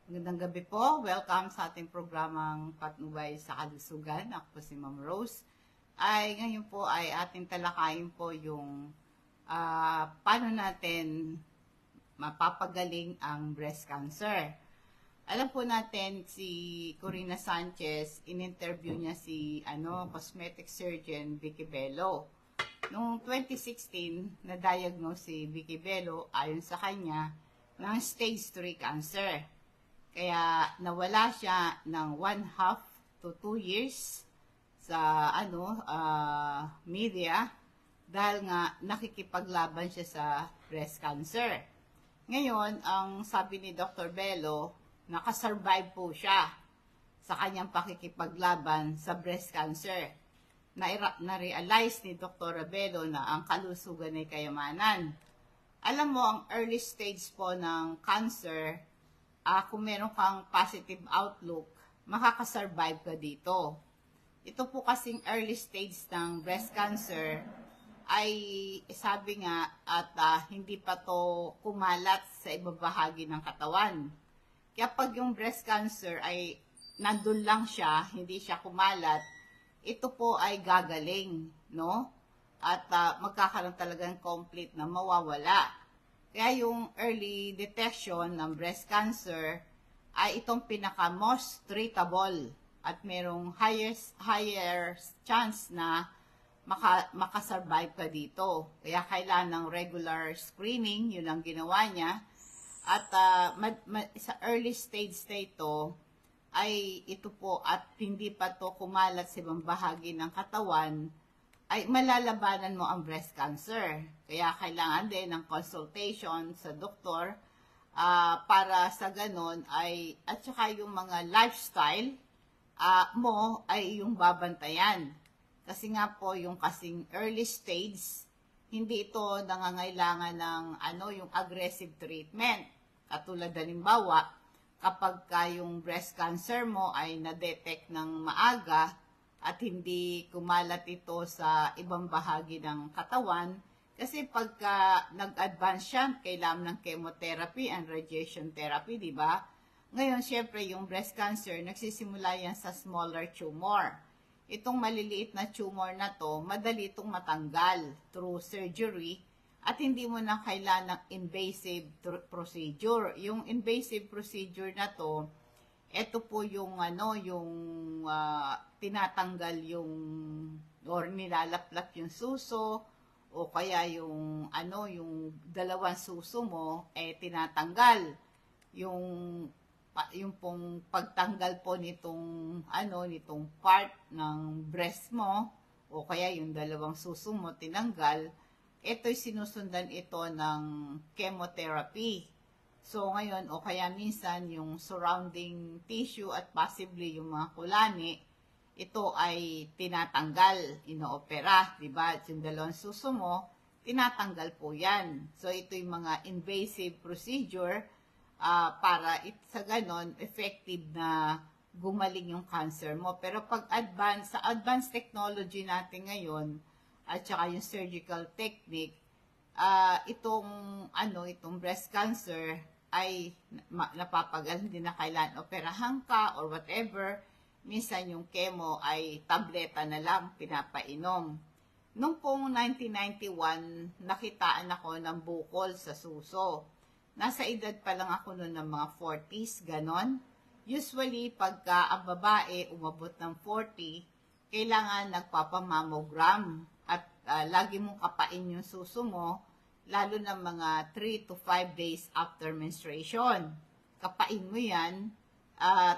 Magandang gabi po. Welcome sa ating programang Patnubay sa Kalusugan. Ako po si Ma'am Rose. Ngayon po ay ating talakayin po yung paano natin mapapagaling ang breast cancer. Alam po natin si Corina Sanchez, in-interview niya si cosmetic surgeon Vicky Bello. Noong 2016, na-diagnose si Vicky Bello ayon sa kanya ng stage 3 cancer. Kaya nawala siya ng 1.5 to 2 years sa media dahil nga nakikipaglaban siya sa breast cancer. Ngayon, ang sabi ni Dr. Bello, nakasurvive po siya sa kanyang pakikipaglaban sa breast cancer. Na-realize ni Dr. Bello na ang kalusugan ay kayamanan. Alam mo, ang early stage po ng cancer, kung meron kang positive outlook, makakasurvive ka dito. Ito po kasing early stage ng breast cancer ay sabi nga at hindi pa to kumalat sa ibang bahagi ng katawan. Kaya pag yung breast cancer ay nandun lang siya, hindi siya kumalat, ito po ay gagaling, no? At magkakaroon talagang complete na mawawala. Kaya yung early detection ng breast cancer ay itong pinaka-most treatable at merong higher chance na makasurvive ka dito. Kaya kailangan ng regular screening, yun ang ginawa niya. At sa early stage na ito, ay ito po at hindi pa to kumalat sa ibang bahagi ng katawan, ay malalabanan mo ang breast cancer. Kaya kailangan din ng consultation sa doktor para sa ganon ay, at saka yung mga lifestyle mo ay yung babantayan. Kasi nga po yung kasing early stage, hindi ito nangangailangan ng yung aggressive treatment. Katulad halimbawa, kapag yung breast cancer mo ay na-detect ng maaga, at hindi kumalat ito sa ibang bahagi ng katawan. Kasi pagka nag-advance siya, kailangan ng chemotherapy and radiation therapy, di ba? Ngayon, syempre, yung breast cancer, nagsisimula yan sa smaller tumor. Itong maliliit na tumor na to, madali itong matanggal through surgery at hindi mo na kailangan ng invasive procedure. Yung invasive procedure na to, ito po yung tinatanggal yung or nilalaplap yung suso o kaya yung dalawang suso mo tinatanggal yung pong pagtanggal po nitong part ng breast mo o kaya yung dalawang suso mo tinanggal, ito'y sinusundan ito ng chemotherapy. So, ngayon, o kaya minsan, yung surrounding tissue at possibly yung mga kulani, ito ay tinatanggal, inoopera, di ba? Yung dalawang suso mo, tinatanggal po yan. So, ito yung mga invasive procedure para sa ganon, effective na gumaling yung cancer mo. Pero pag sa advanced technology natin ngayon, at saka yung surgical technique, itong breast cancer, ay napapagal, hindi na kailangan operahan ka or whatever. Minsan yung chemo ay tableta na lang pinapainom. Noong pong 1991, nakitaan ako ng bukol sa suso. Nasa edad pa lang ako noon ng mga 40s, ganon. Usually, pagka ang babae umabot ng 40, kailangan nagpapamammogram at lagi mong kapain yung suso mo, lalo na mga 3 to 5 days after menstruation. Kapain mo yan.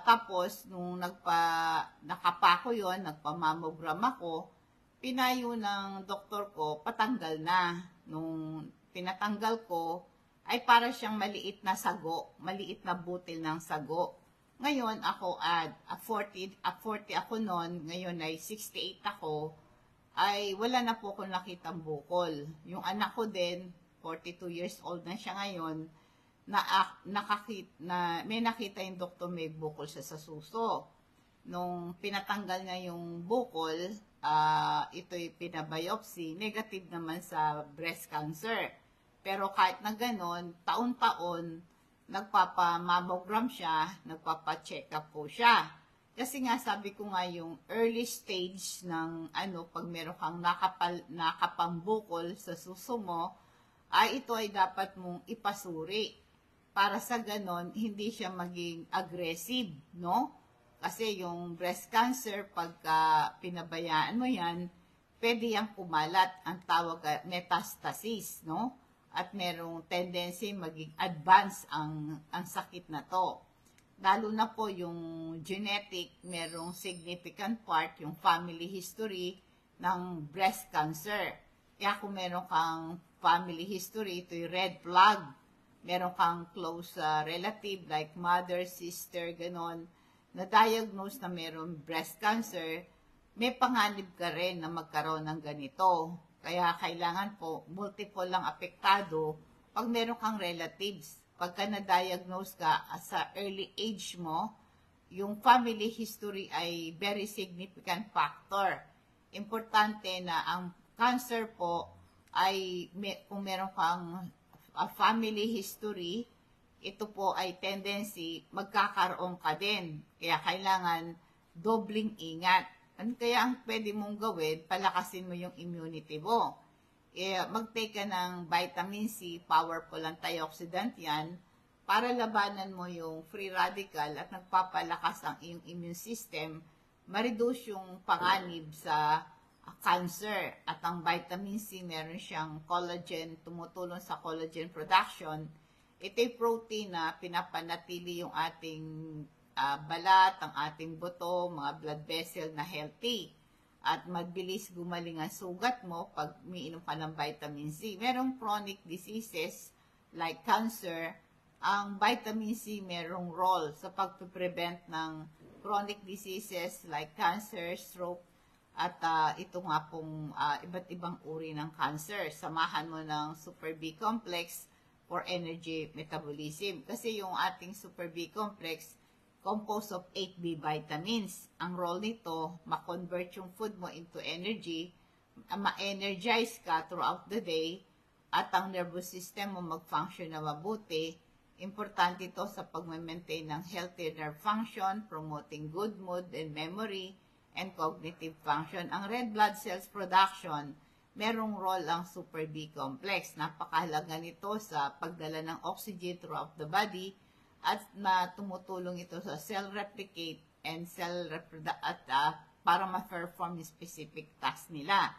Tapos, nung nakapa ko yun, nagpamammogram ako, pinayo ng doktor ko, patanggal na. Nung pinatanggal ko, ay para siyang maliit na sago, maliit na butil ng sago. Ngayon, ako 40 ako noon, ngayon ay 68 ako, ay wala na po akong nakitang bukol. Yung anak ko din, 42 years old na siya ngayon, may nakita yung doktor may bukol siya sa suso. Nung pinatanggal niya yung bukol, ito'y pinabiopsy, negative naman sa breast cancer. Pero kahit na ganon, taon-taon, nagpapa-mammogram siya, nagpapa-check up po siya. Kasi nga sabi ko nga yung early stage ng pag meron kang nakapambukol sa suso mo, ay ito ay dapat mong ipasuri para sa ganon hindi siya maging aggressive, no? Kasi yung breast cancer, pagka pinabayaan mo yan, pwede yang kumalat, ang tawag metastasis, no? At merong tendency maging advance ang sakit na to. Lalo na po yung genetic, merong significant part, yung family history ng breast cancer. Kaya kung meron kang family history, ito yung red flag. Meron kang close relative like mother, sister, ganon, na-diagnose na meron breast cancer, may panganib ka rin na magkaroon ng ganito. Kaya kailangan po, multiple lang apektado pag meron kang relatives. Pagka na-diagnose ka sa early age mo, yung family history ay very significant factor. Importante na ang cancer po ay, kung meron kang family history, ito po ay tendency, magkakaroon ka din. Kaya kailangan dobling ingat. Kaya ang pwede mong gawin, palakasin mo yung immunity mo. Mag-take ka ng vitamin C, powerful antioxidant yan, para labanan mo yung free radical at nagpapalakas ang iyong immune system, ma-reduce yung panganib sa cancer. At ang vitamin C, meron siyang collagen, tumutulong sa collagen production. Ito'y protein na pinapanatili yung ating balat, ang ating buto, mga blood vessel na healthy. At magbilis gumaling ang sugat mo pag umiinom ka ng vitamin C. Merong chronic diseases like cancer, ang vitamin C merong role sa pag-prevent ng chronic diseases like cancer, stroke, at ito nga pong iba't ibang uri ng cancer. Samahan mo ng Super B complex for energy metabolism. Kasi yung ating Super B complex, composed of 8B vitamins. Ang role nito, ma-convert yung food mo into energy, ma-energize ka throughout the day, at ang nervous system mo mag-function na mabuti. Importante ito sa pag-maintain ng healthy nerve function, promoting good mood and memory, and cognitive function. Ang red blood cells production, merong role ang Super B complex. Napakahalaga nito sa pagdala ng oxygen throughout the body, at tumutulong ito sa cell replicate and cell para ma-perform yung specific task nila.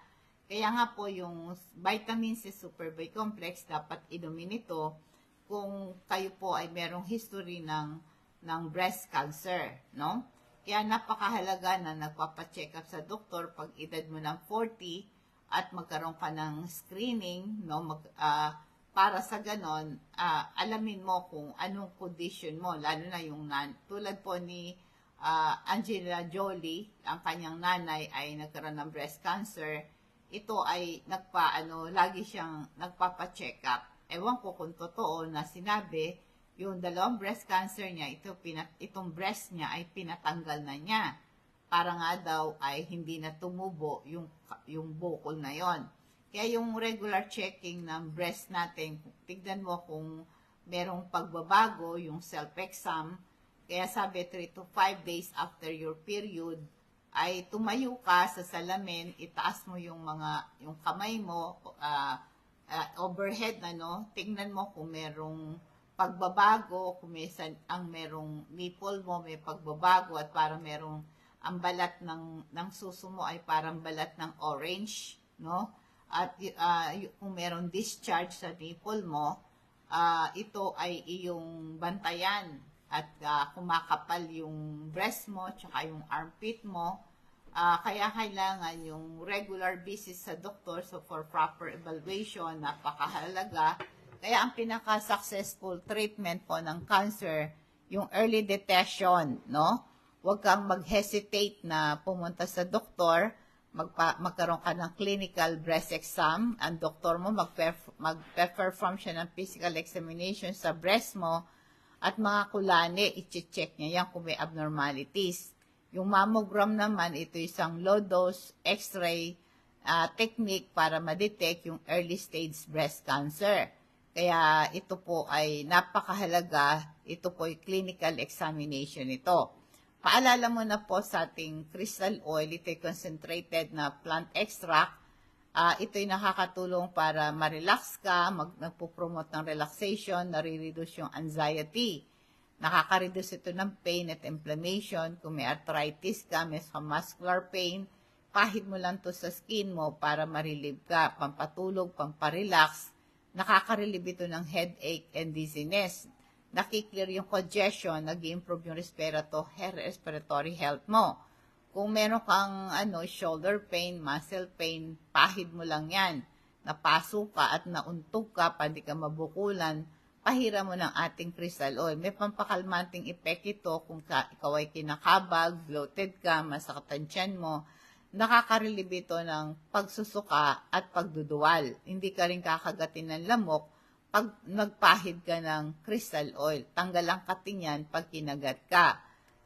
Kaya nga po yung vitamin C Super B complex, dapat inumin ito kung kayo po ay merong history ng breast cancer, no? Kaya napakahalaga na nagpapacheck up sa doktor pag edad mo ng 40 at magkaroon ka ng screening, no? Para sa ganon, alamin mo kung anong condition mo, lalo na yung tulad po ni Angelina Jolie, ang kanyang nanay ay nagkaroon ng breast cancer. Ito ay lagi siyang nagpapa-check up. Ewan ko kung totoo na sinabi, yung dalawang breast cancer niya, itong breast niya ay pinatanggal na niya. Para nga daw ay hindi na tumubo yung bukol na yon. Kaya yung regular checking ng breast natin, tignan mo kung merong pagbabago, yung self-exam. Kaya sabi 3 to 5 days after your period, ay tumayo ka sa salamin, itaas mo yung kamay mo, overhead tignan mo kung merong pagbabago, kung merong nipple mo, may pagbabago, at parang merong ang balat ng suso mo ay parang balat ng orange, no? At kung meron discharge sa nipple mo, ito ay iyong bantayan. At kumakapal yung breast mo, tsaka yung armpit mo. Kaya kailangan yung regular visits sa doktor, so for proper evaluation, napakahalaga. Kaya ang pinaka-successful treatment po ng cancer, yung early detection, no? Huwag kang mag-hesitate na pumunta sa doktor, magkaroon ka ng clinical breast exam, ang doktor mo mag-perform siya ng physical examination sa breast mo, at mga kulane, i-check niya yan kung may abnormalities. Yung mammogram naman, ito isang low-dose X-ray technique para ma-detect yung early stage breast cancer. Kaya ito po ay napakahalaga, ito po ay clinical examination ito. Paalala mo na po sa ating crystal oil, ito ay concentrated na plant extract. Ito'y nakakatulong para ma-relax ka, nagpo-promote ng relaxation, nare-reduce yung anxiety. Nakaka-reduce ito ng pain at inflammation. Kung may arthritis ka, may muscular pain, pahid mo lang to sa skin mo para ma-relieve ka, pampatulog, pamparelax. Nakaka-relieve ito ng headache and dizziness. Nakiklear yung congestion, nag-improve yung respiratory health mo. Kung meron kang shoulder pain, muscle pain, pahid mo lang yan. Napaso ka at nauntog ka, pwede ka mabukulan, pahira mo ng ating crystal oil. May pampakalmanting effect ito kung ikaw ay kinakabag, bloated ka, masakit ang tiyan mo. Nakaka-relieve ito ng pagsusuka at pagduduwal. Hindi ka rin kakagatin ng lamok pag nagpahid ka ng crystal oil. Tanggal ang kating yan pag kinagat ka.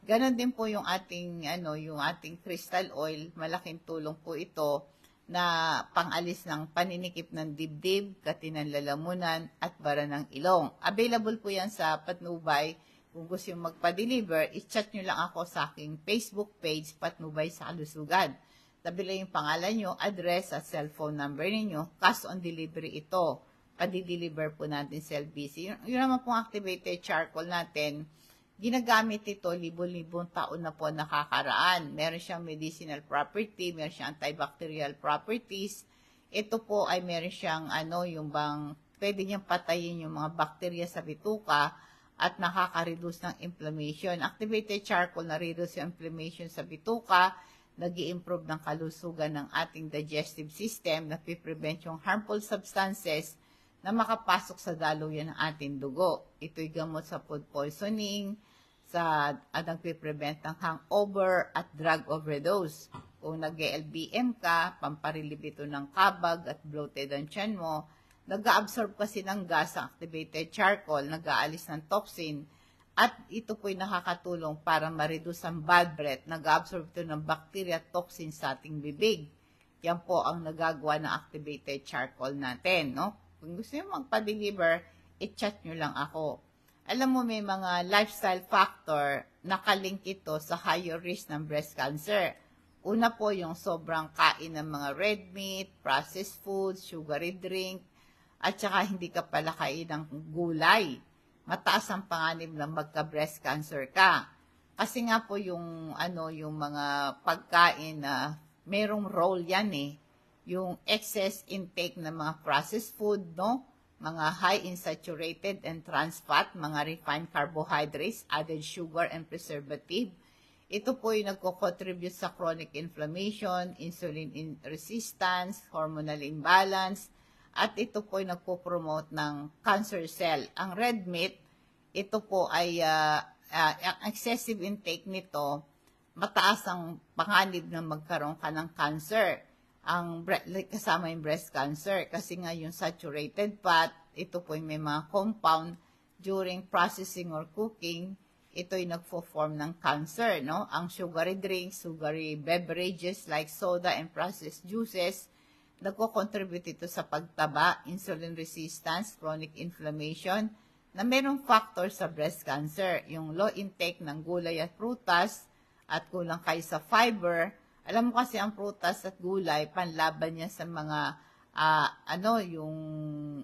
Ganon din po yung ating crystal oil. Malaking tulong po ito na pangalis ng paninikip ng dibdib, kati ng lalamunan, at bara ng ilong. Available po yan sa Patnubay. Kung gusto yung magpa-deliver, i-chat nyo lang ako sa aking Facebook page, Patnubay sa Kalusugan. Tabi lang yung pangalan nyo, address at cellphone number ninyo. Cash on delivery ito. Padi-deliver po natin sa LBC. Yun naman pong activated charcoal natin. Ginagamit ito, libo-libong taon na po nakakaraan. Meron siyang medicinal property, meron siyang antibacterial properties. Ito po ay meron siyang pwede niyang patayin yung mga bakterya sa bituka at nakaka-reduce ng inflammation. Activated charcoal na-reduce yung inflammation sa bituka, nag-i-improve ng kalusugan ng ating digestive system, napiprevent yung harmful substances na makapasok sa daluyan ng ating dugo. Ito'y gamot sa food poisoning, at nagpiprevent ng hangover at drug overdose. Kung nag-LBM ka, pamparelieve ito ng kabag at bloated ang tiyan mo, nag-absorb kasi ng gas ang activated charcoal, nag-aalis ng toxin, at ito po'y nakakatulong para ma-reduce ang bad breath, nag-absorb ito ng bacteria at toxin sa ating bibig. Yan po ang nagagawa ng activated charcoal natin, no? Kung gusto nyo magpa-deliver, i-chat nyo lang ako. Alam mo, may mga lifestyle factor, nakalink ito sa higher risk ng breast cancer. Una po, yung sobrang kain ng mga red meat, processed foods, sugary drink, at saka hindi ka pala kain ng gulay. Mataas ang panganib na magka-breast cancer ka. Kasi nga po yung mga pagkain na merong role yan yung excess intake ng mga processed food, no? Mga high in saturated and trans fat, mga refined carbohydrates, added sugar and preservative. Ito po yung nagko-contribute sa chronic inflammation, insulin resistance, hormonal imbalance, at ito po ay nagpo-promote ng cancer cell. Ang red meat, ito po ay ang excessive intake nito, mataas ang panganib na magkaroon ka ng cancer. Kasama yung breast cancer. Kasi nga yung saturated fat, ito po ay may mga compound during processing or cooking, ito ay nagfo-form ng cancer, no? Ang sugary drinks, sugary beverages like soda and processed juices, nagko-contribute ito sa pagtaba, insulin resistance, chronic inflammation, na mayroong factor sa breast cancer. Yung low intake ng gulay at prutas at kulang kayo sa fiber. Alam mo kasi ang prutas at gulay, panlaban niya sa mga yung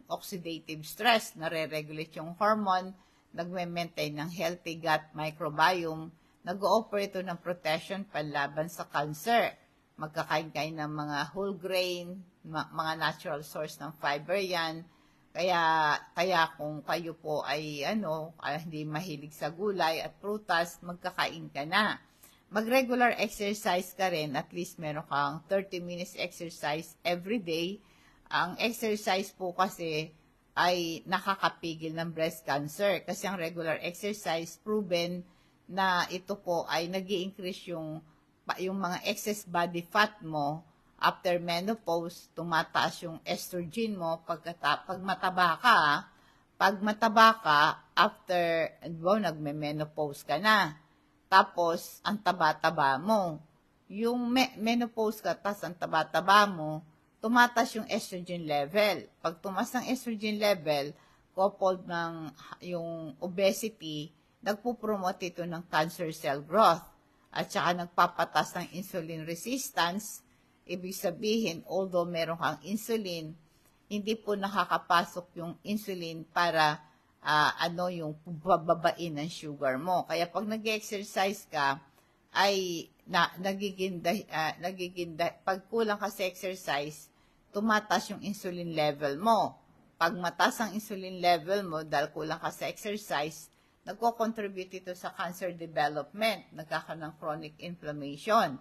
oxidative stress, nare-regulate yung hormone, nagme-maintain ng healthy gut microbiome, nag-ooperate ito ng protection panlaban sa cancer. Magkakain kayo ng mga whole grain, mga natural source ng fiber yan. Kaya kung kayo po ay hindi mahilig sa gulay at prutas, magkakain ka na. Mag-regular exercise ka rin, at least meron kang 30 minutes exercise every day. Ang exercise po kasi ay nakakapigil ng breast cancer kasi ang regular exercise proven na ito po ay nag-i-increase yung mga excess body fat mo after menopause, tumataas yung estrogen mo pag mataba ka. Pag mataba ka, after nagme-menopause ka na. Tapos, ang taba-taba mo. Yung menopause ka, tapos ang taba-taba mo, tumatas yung estrogen level. Pag tumas ang estrogen level, coupled ng yung obesity, nagpo-promote ito ng cancer cell growth. At saka nagpapatas ng insulin resistance. Ibig sabihin, although meron kang insulin, hindi po nakakapasok yung insulin para yung bababain ng sugar mo. Kaya pag nag-exercise ka, ay pag kulang ka sa exercise, tumatas yung insulin level mo. Pag mataas ang insulin level mo dahil kulang ka sa exercise, nagko-contribute ito sa cancer development, nagkakaroon ng chronic inflammation.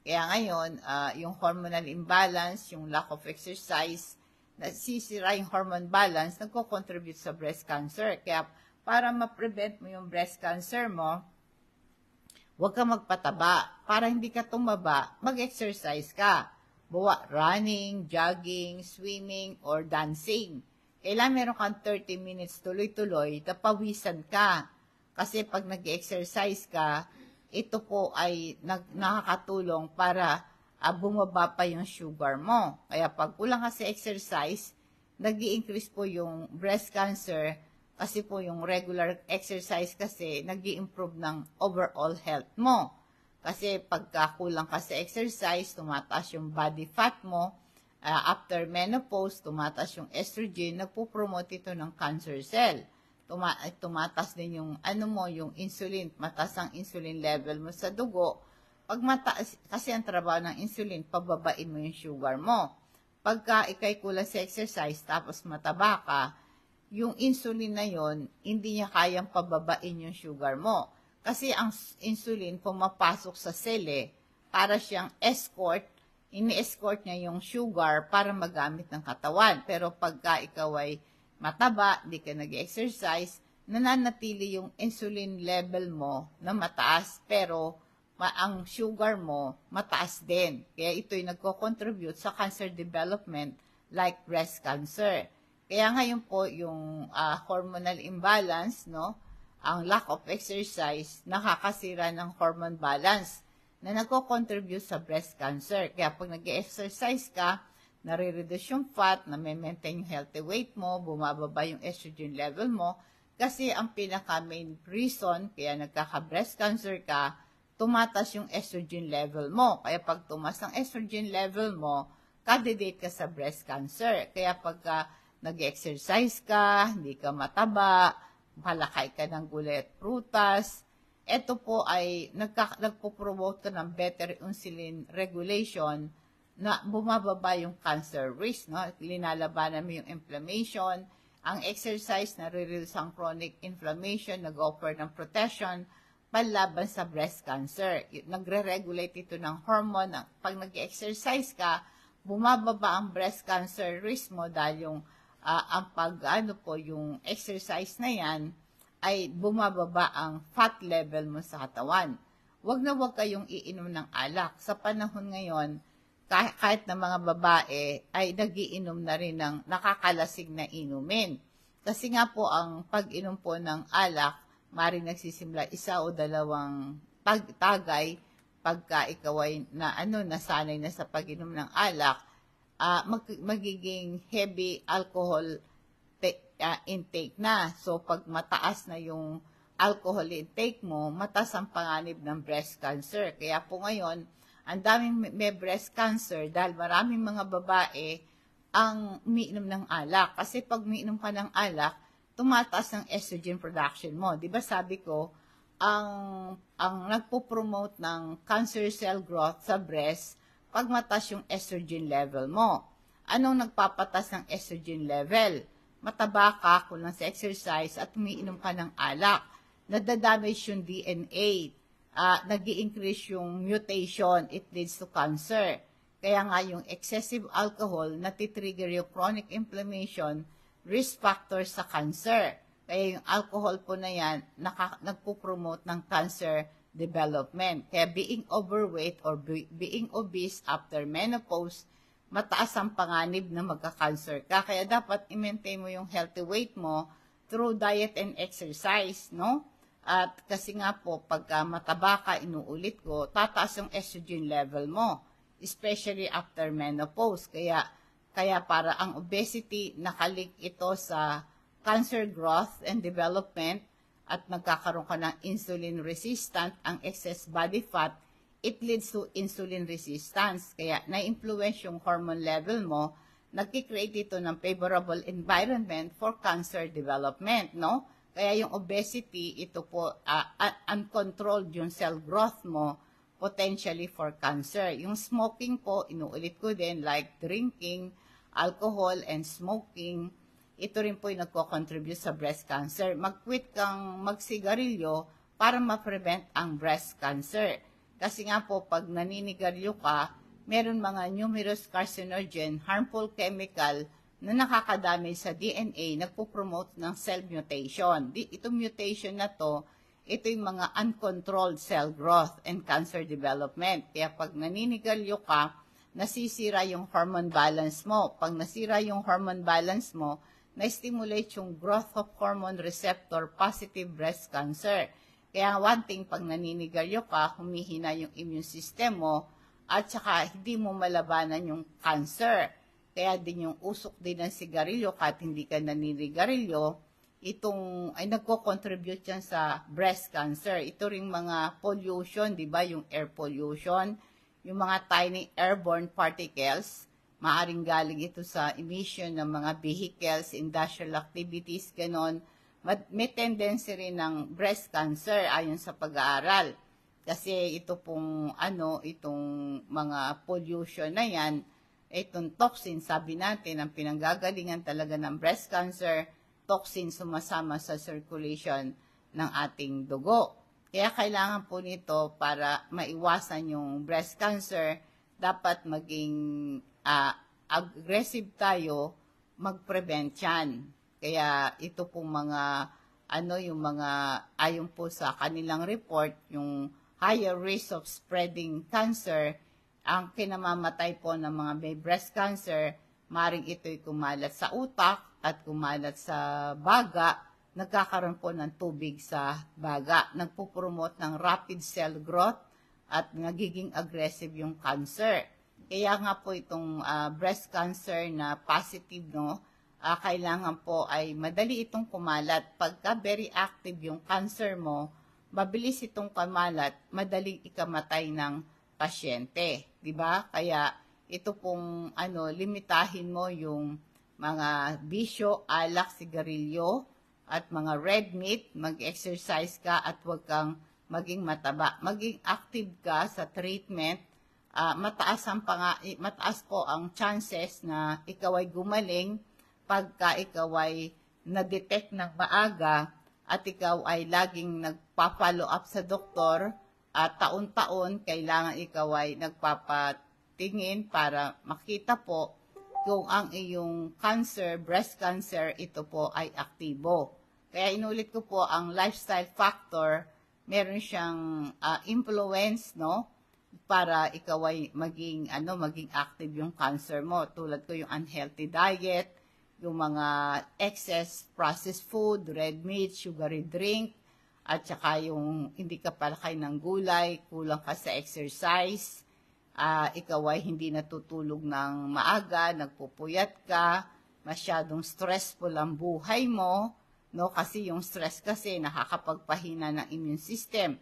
Kaya ngayon, yung hormonal imbalance, yung lack of exercise, nasisira yung hormone balance, nagko-contribute sa breast cancer. Kaya para ma-prevent mo yung breast cancer mo, huwag ka magpataba. Para hindi ka tumaba, mag-exercise ka. Running, jogging, swimming, or dancing. Kailangan meron kang 30 minutes tuloy-tuloy, tapawisan ka. Kasi pag nag-exercise ka, ito po ay nakakatulong para bumaba pa yung sugar mo. Kaya pag kulang ka sa exercise, nag-i-increase po yung breast cancer kasi po yung regular exercise kasi nag-i-improve ng overall health mo. Kasi pagka kulang ka sa exercise, tumataas yung body fat mo. After menopause, tumataas yung estrogen, nagpo-promote ito ng cancer cell. Tumataas din yung yung insulin, mataas ang insulin level mo sa dugo. Pag mataas, kasi ang trabaho ng insulin, pababain mo yung sugar mo. Pagka ikay kulang sa exercise, tapos mataba ka, yung insulin na yon hindi niya kayang pababain yung sugar mo. Kasi ang insulin pumapasok sa sele para siyang escort, ini-escort niya yung sugar para magamit ng katawan. Pero pagka ikaw ay mataba, di ka nag-exercise, nananatili yung insulin level mo na mataas, pero ang sugar mo mataas din. Kaya ito'y nagko-contribute sa cancer development like breast cancer. Kaya ngayon po yung hormonal imbalance, ang lack of exercise, nakakasira ng hormone balance na nagko-contribute sa breast cancer. Kaya pag nag-exercise ka, nare-reduce yung fat, na-maintain yung healthy weight mo, bumababa yung estrogen level mo, kasi ang pinaka-main reason kaya nagkaka-breast cancer ka, tumatas yung estrogen level mo. Kaya pag tumas ang estrogen level mo, candidate ka sa breast cancer. Kaya pagka nag-exercise ka, hindi ka mataba, palakay ka ng gulay at prutas, ito po ay nagpo-promote ng better insulin regulation na bumababa yung cancer risk, linalabanan mo yung inflammation. Ang exercise nare-reduce ang chronic inflammation, nag-offer ng protection panlaban sa breast cancer. Nagre-regulate ito ng hormone. Pag nag-exercise ka, bumababa ang breast cancer risk mo dahil yung yung exercise na yan ay bumababa ang fat level mo sa katawan. Huwag na huwag kayong iinom ng alak. Sa panahon ngayon, kahit na mga babae ay nagiinom na rin ng nakakalasig na inumin. Kasi nga po ang pag-inom po ng alak, maaaring nagsisimula 1 o 2 tagay pagka ikaw ay nasanay na sa pag-inom ng alak, magiging heavy alcohol intake na. So, pag mataas na yung alcohol intake mo, mataas ang panganib ng breast cancer. Kaya po ngayon, ang daming may breast cancer dahil maraming mga babae ang umiinom ng alak. Kasi pag umiinom ka ng alak, tumataas ang estrogen production mo. Di ba sabi ko, ang nagpo-promote ng cancer cell growth sa breast, pag mataas yung estrogen level mo. Anong nagpapatas ng estrogen level? Mataba ka, kulang sa exercise, at umiinom ka ng alak. Nadadamage yung DNA. Nag-i-increase yung mutation, it leads to cancer. Kaya nga yung excessive alcohol, natitrigger yung chronic inflammation, risk factor sa cancer. Kaya yung alcohol po na yan, nagpo-promote ng cancer development. Kaya being overweight or being obese after menopause, mataas ang panganib na magka-cancer ka. Kaya dapat i-maintain mo yung healthy weight mo through diet and exercise, At kasi nga po, pagka mataba ka, inuulit ko, tataas yung estrogen level mo, especially after menopause. Kaya para ang obesity, nakalik ito sa cancer growth and development at magkakaroon ka ng insulin resistant, ang excess body fat, it leads to insulin resistance. Kaya na-influence yung hormone level mo, nagki-create ito ng favorable environment for cancer development, no? Kaya yung obesity, ito po, uncontrolled yung cell growth mo, potentially for cancer. Yung smoking po, inuulit ko din, like drinking, alcohol, and smoking, ito rin po yung nagko-contribute sa breast cancer. Mag-quit kang magsigarilyo para ma-prevent ang breast cancer. Kasi nga po, pag naninigarilyo ka, meron mga numerous carcinogen, harmful chemical na nakakadamage sa DNA, nagpo-promote ng cell mutation. Itong mutation na to, ito yung mga uncontrolled cell growth and cancer development. Kaya pag naninigarilyo ka, nasisira yung hormone balance mo. Pag nasira yung hormone balance mo, na-stimulate yung growth of hormone receptor positive breast cancer. Kaya one thing, pag naninigarilyo ka, humihina yung immune system mo, at saka hindi mo malabanan yung cancer. Kaya din yung usok din ng sigarilyo, kahit hindi ka naninigarilyo, itong ay nagko-contribute yan sa breast cancer. Ito ring mga pollution, di ba, yung air pollution, yung mga tiny airborne particles, maaring galing ito sa emission ng mga vehicles, industrial activities, ganon. May tendency rin ng breast cancer ayon sa pag-aaral. Kasi ito pong, itong mga pollution na yan, itong toxin, sabi natin, ang pinanggagalingan talaga ng breast cancer, toxin sumasama sa circulation ng ating dugo. Kaya kailangan po nito para maiwasan yung breast cancer, dapat maging aggressive tayo, mag-prevent yan. Kaya ito pong mga, yung mga, ayon po sa kanilang report, yung higher risk of spreading cancer, ang kinamamatay po ng mga may breast cancer, maring ito'y kumalat sa utak at kumalat sa baga, nagkakaroon po ng tubig sa baga, nagpupromote ng rapid cell growth at nagiging aggressive yung cancer. Kaya nga po itong breast cancer na positive, no, kailangan po ay madali itong kumalat. Pagka very active yung cancer mo, mabilis itong kumalat, madaling ikamatay ng pasyente, di ba? Kaya ito pong limitahin mo yung mga bisyo, alak, sigarilyo, at mga red meat, mag-exercise ka at huwag kang maging mataba. Maging active ka sa treatment, mataas po ang chances na ikaw ay gumaling pagka ikaw ay na-detect ng maaga at ikaw ay laging nagpa-follow up sa doktor at taon-taon kailangan ikaw ay nagpapatingin para makita po kung ang iyong cancer, breast cancer, ito po ay aktibo. Kaya inulit ko po, ang lifestyle factor, meron siyang influence, no? Para ikaw ay maging active yung cancer mo. Tulad ko yung unhealthy diet, yung mga excess processed food, red meat, sugary drink, at saka yung hindi ka palakay ng gulay, kulang ka sa exercise, ikaw ay hindi natutulog ng maaga, nagpupuyat ka, masyadong stressful ang buhay mo, no? Kasi yung stress kasi nakakapagpahina ng immune system.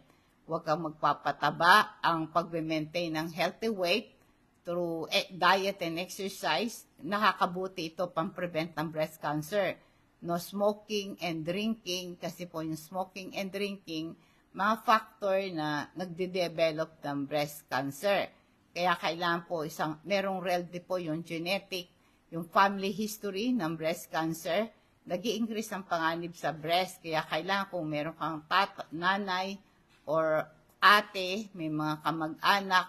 Huwag kang magpapataba. Ang pag-maintain ng healthy weight through diet and exercise, nakakabuti ito pang-prevent ng breast cancer. No smoking and drinking, kasi po yung smoking and drinking, mga factor na nagde-develop ng breast cancer. Kaya kailangan po merong relative po yung genetic, yung family history ng breast cancer, nag-i-increase ang panganib sa breast. Kaya kailangan kung meron kang nanay or ate, may mga kamag-anak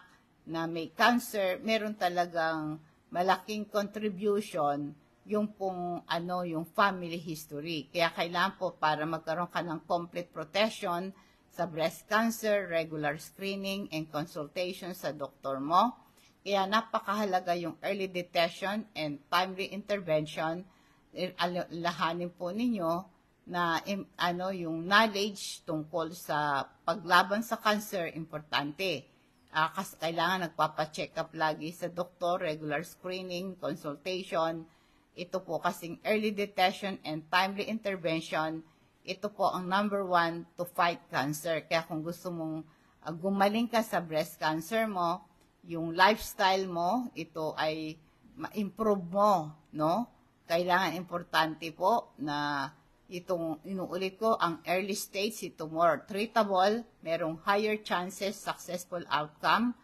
na may cancer, meron talagang malaking contribution yung pong yung family history. Kaya kailangan po para magkaroon ka ng complete protection sa breast cancer, regular screening and consultation sa doktor mo. Kaya napakahalaga yung early detection and timely intervention. Lahanin po ninyo na yung knowledge tungkol sa paglaban sa cancer, importante. Kasi kailangan nagpapa-check up lagi sa doktor, regular screening, consultation, ito po kasing early detection and timely intervention, ito po ang number 1 to fight cancer. Kaya kung gusto mong gumaling ka sa breast cancer mo, yung lifestyle mo, ito ay ma-improve mo, no? Kailangan importante po na itong inuulit ko, ang early stage, ito more treatable, merong higher chances, successful outcome,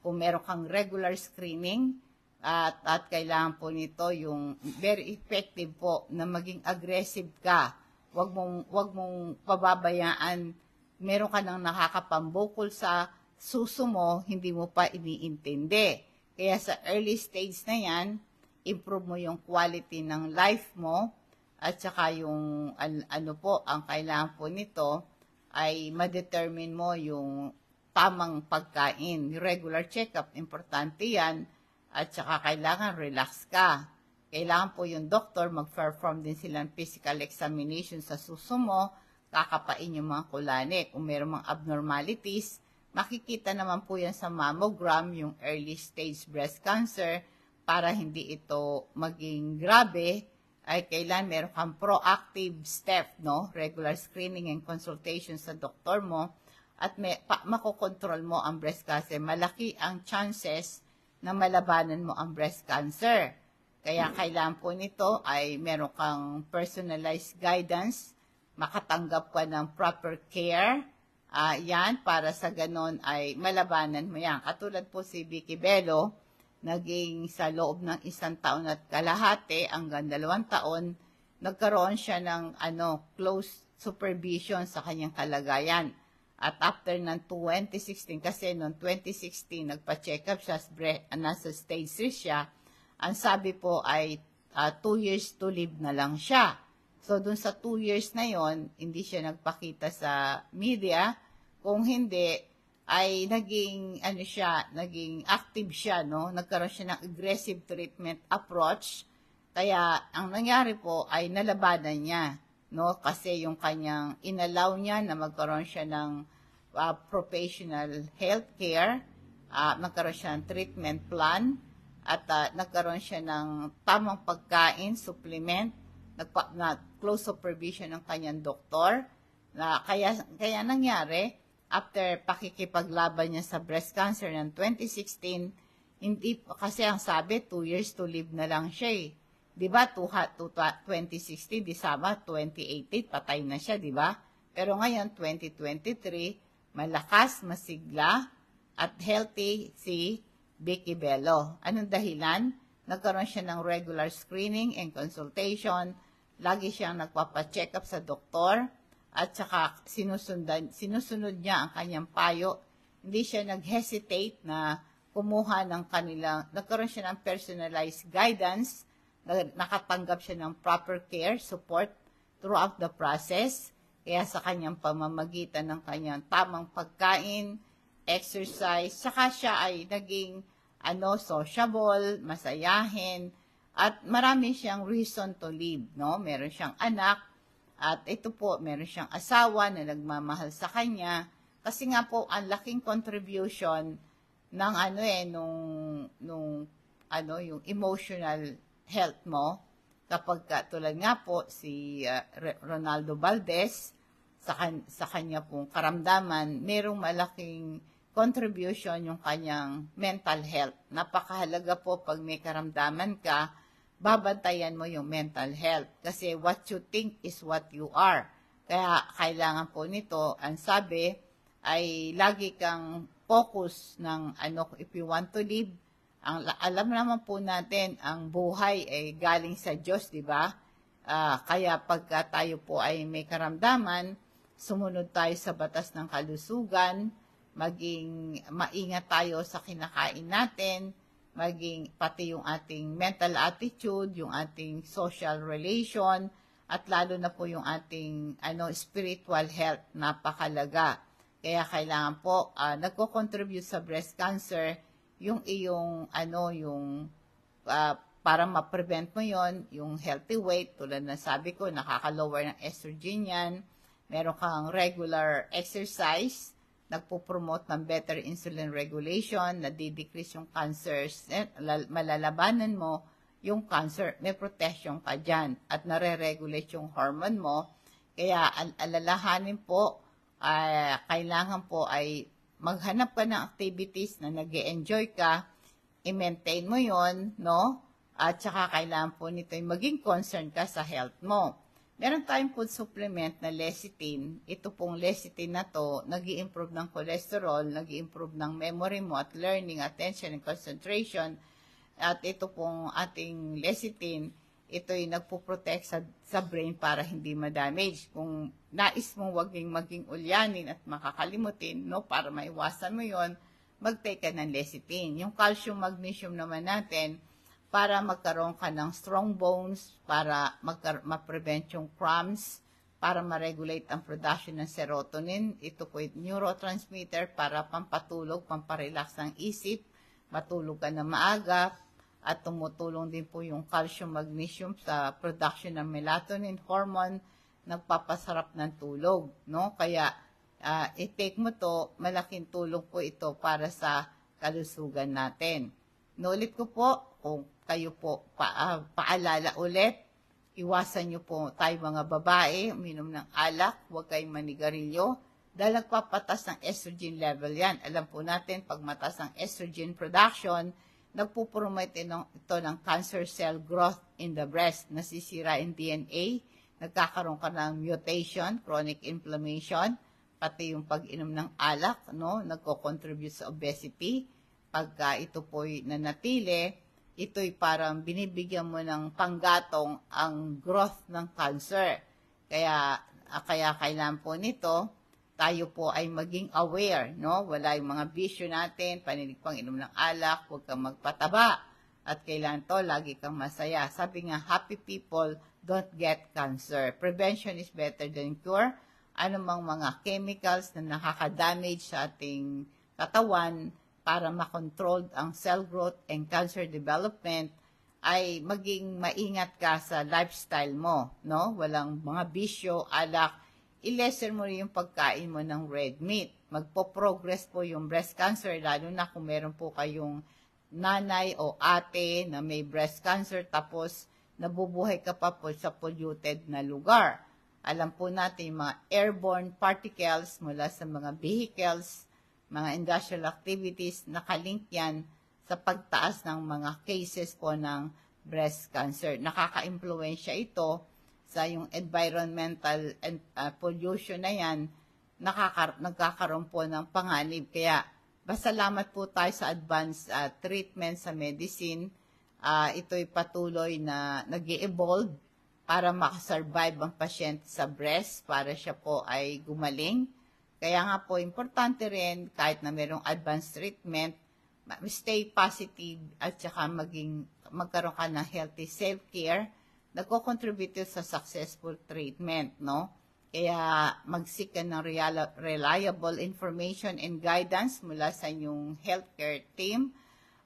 kung meron kang regular screening, at kailangan po nito yung very effective po na maging aggressive ka. Wag mong pababayaan, meron ka nang nakakapambukol sa suso mo, hindi mo pa iniintindi. Kaya sa early stage na yan, improve mo yung quality ng life mo, at saka yung ano po, ang kailangan po nito ay ma-determine mo yung tamang pagkain. Regular check-up, importante yan, at saka kailangan relax ka. Kailangan po yung doktor mag-perform din silang physical examination sa suso mo, kakapain yung mga kulani. Kung mayroong mga abnormalities, makikita naman po yan sa mammogram, yung early stage breast cancer, para hindi ito maging grabe, ay kailan meron kang proactive step, no? Regular screening and consultation sa doktor mo, at makokontrol mo ang breast cancer. Malaki ang chances na malabanan mo ang breast cancer. Kaya kailangan po nito ay meron kang personalized guidance, makatanggap ka ng proper care, yan, para sa ganon ay malabanan mo yan. Katulad po si Vicky Bello, naging sa loob ng 1 taon at kalahati hanggang 2 taon, nagkaroon siya ng close supervision sa kanyang kalagayan. At after ng 2016, kasi noong 2016, nagpa-check up siya, nasa stage 3 siya, ang sabi po ay 2 years to live na lang siya. So, dun sa 2 years na yon, hindi siya nagpakita sa media. Kung hindi, ay naging active siya, no? Nagkaroon siya ng aggressive treatment approach. Kaya ang nangyari po ay nalabanan niya, no? Kasi yung kanyang inallow niya na magkaroon siya ng professional health care, nagkaroon siya ng treatment plan, at nagkaroon siya ng tamang pagkain, supplement, na close supervision ng kanyang doktor. Kaya nangyari, after pakikipaglaban niya sa breast cancer ng 2016, hindi, kasi ang sabi, 2 years to live na lang siya eh. Diba, 2016, December 2018, patay na siya, diba? Pero ngayon, 2023, malakas, masigla, at healthy si Vicky Bello. Anong dahilan? Nagkaroon siya ng regular screening and consultation, lagi siyang nagpapa-check up sa doktor, at saka sinusunod niya ang kanyang payo. Hindi siya nag-hesitate na kumuha ng nagkaroon siya ng personalized guidance, nakatanggap siya ng proper care, support throughout the process. Kaya sa kanyang pamamagitan ng kanyang tamang pagkain, exercise, saka siya ay naging sociable, masayahin, at marami siyang reason to live, no? Meron siyang anak, at ito po, meron siyang asawa na nagmamahal sa kanya. Kasi nga po, ang laking contribution ng yung emotional health mo. Kapag tulad nga po, si Ronaldo Valdez, sa kanya pong karamdaman, merong malaking contribution yung kanyang mental health. Napakahalaga po pag may karamdaman ka, babantayan mo yung mental health. Kasi what you think is what you are. Kaya kailangan po nito, ang sabi, ay lagi kang focus ng if you want to live. Alam naman po natin, ang buhay ay galing sa Diyos, di ba? Kaya pagka tayo po ay may karamdaman, sumunod tayo sa batas ng kalusugan, maging maingat tayo sa kinakain natin, maging pati yung ating mental attitude, yung ating social relation, at lalo na po yung ating spiritual health, napakalaga. Kaya kailangan po nagko-contribute sa breast cancer yung iyong para ma-prevent mo yon, yung healthy weight, tulad na sabi ko, nakaka-lower ng estrogen yan, meron kang regular exercise, nagpo-promote ng better insulin regulation, nadidecrease yung cancers, malalabanan mo yung cancer. May protection ka dyan at nare-regulate yung hormone mo. Kaya alalahanin po, kailangan po ay maghanap ka ng activities na nag-e-enjoy ka, i-maintain mo yon, no? At saka kailangan po nito ay maging concern ka sa health mo. Meron tayong food supplement na lecithin. Ito pong lecithin na to, nag-i-improve ng cholesterol, nag-i-improve ng memory mo at learning, attention, and concentration. At ito pong ating lecithin, ito'y nagpo-protect sa brain para hindi ma-damage. Kung nais mong maging ulyanin at makakalimutin, no, para maiwasan mo yon, mag-take ka ng lecithin. Yung calcium, magnesium naman natin, para magkaroon ka ng strong bones, para ma-prevent yung cramps, para ma-regulate ang production ng serotonin. Ito po yung neurotransmitter para pampatulog, pamparelax ng isip, matulog ka na maaga, at tumutulong din po yung calcium, magnesium sa production ng melatonin hormone, nagpapasarap ng tulog, no? Kaya i-take mo to, malaking tulong po ito para sa kalusugan natin. Nulit ko po, kung kayo po paalala ulit, iwasan nyo po tayo mga babae, uminom ng alak, huwag kayong manigarilyo, dahil nagpapatas ng estrogen level yan. Alam po natin, pag matas ang estrogen production, nagpupromote ito ng cancer cell growth in the breast, nasisira yung DNA, nagkakaroon ka ng mutation, chronic inflammation, pati yung pag-inom ng alak, no, nagko-contribute sa obesity. Pagka ito po'y nanatili, ito'y parang binibigyan mo ng panggatong ang growth ng cancer. Kaya kailangan po nito, tayo po ay maging aware, no? Wala yung mga bisyo natin, paninig pang inom ng alak, huwag kang magpataba. At kailangan to, lagi kang masaya. Sabi nga, happy people don't get cancer. Prevention is better than cure. Anumang mga chemicals na nakaka-damage sa ating katawan, para makontrol ang cell growth and cancer development, ay maging maingat ka sa lifestyle mo, no? Walang mga bisyo, alak, i-lessen mo yung pagkain mo ng red meat. Magpo-progress po yung breast cancer, lalo na kung meron po kayong nanay o ate na may breast cancer, tapos nabubuhay ka pa po sa polluted na lugar. Alam po natin yung mga airborne particles mula sa mga vehicles, mga industrial activities, nakalink yan sa pagtaas ng mga cases po ng breast cancer. Nakaka-impluensya ito sa yung environmental and pollution na yan, nagkakaroon po ng panganib. Kaya, pasalamat po tayo sa advanced treatment sa medicine. Ito'y patuloy na nag-i-evolve para makasurvive ang pasyente sa breast, para siya po ay gumaling. Kaya nga po, importante rin, kahit na mayroong advanced treatment, stay positive at saka magkaroon ka ng healthy self-care, nagko-contribute sa successful treatment, no? Kaya mag-seek ka ng reliable information and guidance mula sa inyong healthcare team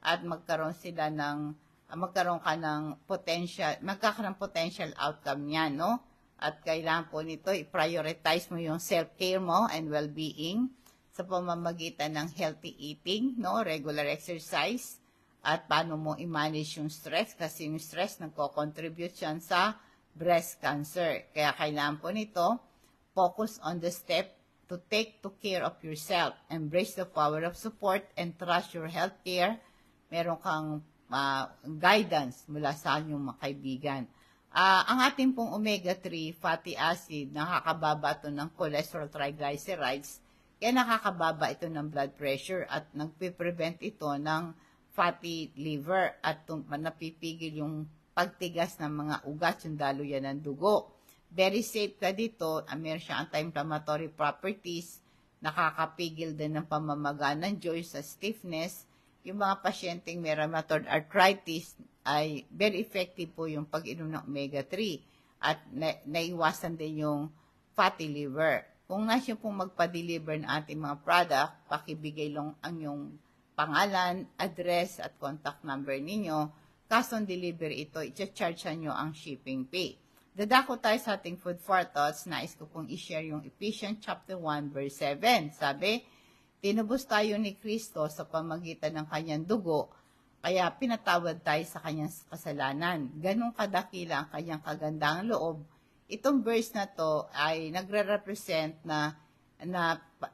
at magkaroon ka ng potential outcome niyan, no? At kailangan po nito, i-prioritize mo yung self-care mo and well-being sa pamamagitan ng healthy eating, no, regular exercise, at paano mo i-manage yung stress, kasi yung stress nagko-contribute yan sa breast cancer. Kaya kailangan po nito, focus on the step to take care of yourself, embrace the power of support, and trust your healthcare. Meron kang guidance mula sa inyong mga kaibigan. Ang ating pong omega-3 fatty acid, nakakababa ito ng cholesterol triglycerides, kaya nakakababa ito ng blood pressure at nagpiprevent ito ng fatty liver at napipigil yung pagtigas ng mga ugat, yung daluyan ng dugo. Very safe ka dito, meron siya anti-inflammatory properties, nakakapigil din ng pamamaga ng joints sa stiffness. Yung mga pasyenteng may rheumatoid arthritis, ay very effective po yung pag-inom ng omega-3 at naiwasan din yung fatty liver. Kung nais nyo pong magpa-deliver ng ating mga product, pakibigay lang ang yung pangalan, address at contact number ninyo. Cash on delivery ito, i-charge nyo ang shipping fee. Dadako tayo sa ating food for thoughts. Nais ko pong i-share yung Ephesians chapter 1 verse 7. Sabi, tinubos tayo ni Kristo sa pamagitan ng kanyang dugo Kaya pinatawad tayo sa kanyang kasalanan. Ganong kadakila ang kanyang kagandang loob. Itong verse na to ay nagre-represent na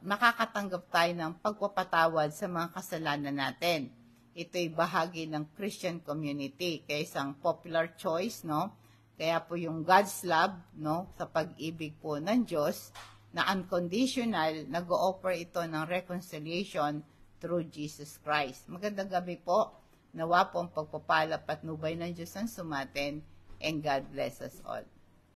makakatanggap tayo ng pagpapatawad sa mga kasalanan natin. Ito'y bahagi ng Christian community, kaya isang popular choice, no? Kaya po yung God's love, no, sa pag-ibig po ng Diyos, na unconditional, nag-o-offer ito ng reconciliation through Jesus Christ. Magandang gabi po. Nawa po ang pagpapala at nubay ng Diyos ang sumatin, and God bless us all.